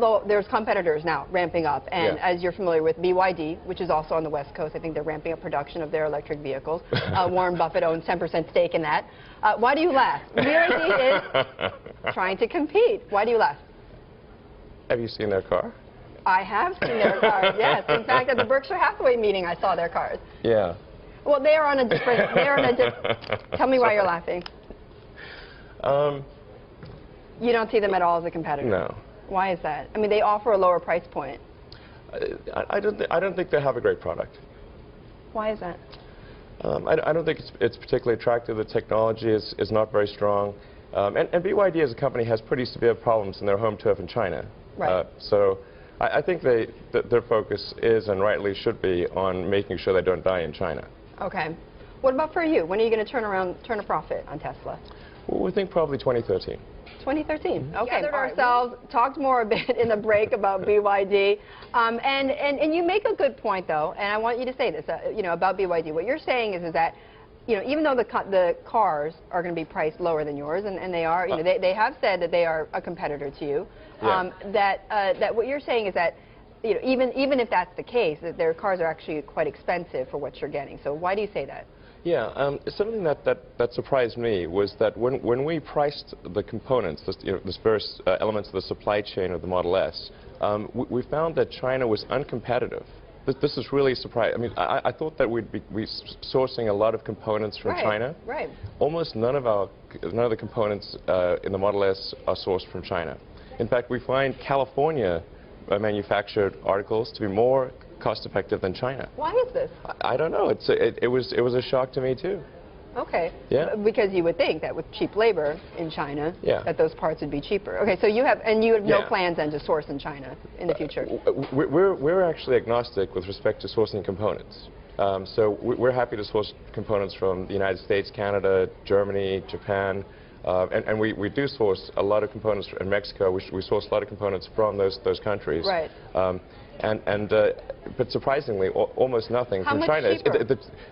Though there's competitors now ramping up, and Yeah. as you're familiar with BYD, which is also on the West Coast, I think they're ramping up production of their electric vehicles. Warren Buffett owns 10% stake in that. Why do you laugh? BYD is trying to compete. Why do you laugh? Have you seen their car? I have seen their cars, yes. In fact, at the Berkshire Hathaway meeting, I saw their cars. Yeah. Well, they are on a different, tell me why you're laughing. You don't see them at all as a competitor? No. Why is that? I mean, they offer a lower price point. I don't think they have a great product. Why is that? I don't think it's particularly attractive. The technology is not very strong. And BYD as a company has pretty severe problems in their home turf in China. Right. So I think their focus is, and rightly should be, on making sure they don't die in China. Okay. What about for you? When are you going to turn a profit on Tesla? Well, we think probably 2013. 2013. Okay. Gathered ourselves, talked more a bit in the break about BYD, and you make a good point though, and I want you to say this, you know, about BYD. What you're saying is that, you know, even though the cars are going to be priced lower than yours, and they are, you know, they have said that they are a competitor to you. Yeah. That what you're saying is that, you know, even if that's the case, that their cars are actually quite expensive for what you're getting. So why do you say that? Yeah, something that surprised me was that when we priced the components, the various elements of the supply chain of the Model S, we found that China was uncompetitive. This is really surprising. I mean, I thought that we'd be sourcing a lot of components from China. Right. Almost none of the components in the Model S are sourced from China. In fact, we find California manufactured articles to be more cost-effective than China. Why is this? I don't know. It was a shock to me too. Okay. Yeah. Because you would think that with cheap labor in China, yeah, that those parts would be cheaper. Okay. So you have no yeah, plans then to source in China in the future. We're actually agnostic with respect to sourcing components. So we're happy to source components from the United States, Canada, Germany, Japan. And we do source a lot of components in Mexico. We source a lot of components from those countries. Right. But surprisingly, almost nothing from China.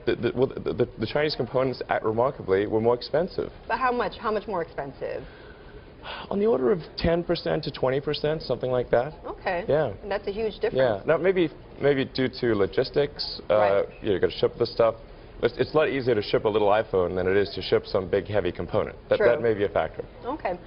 The Chinese components, remarkably, were more expensive. But how much? How much more expensive? On the order of 10% to 20%, something like that. Okay. Yeah. And that's a huge difference. Yeah. Now maybe due to logistics. Right. You've got to ship the stuff. It's a lot easier to ship a little iPhone than it is to ship some big, heavy component. That may be a factor. Okay.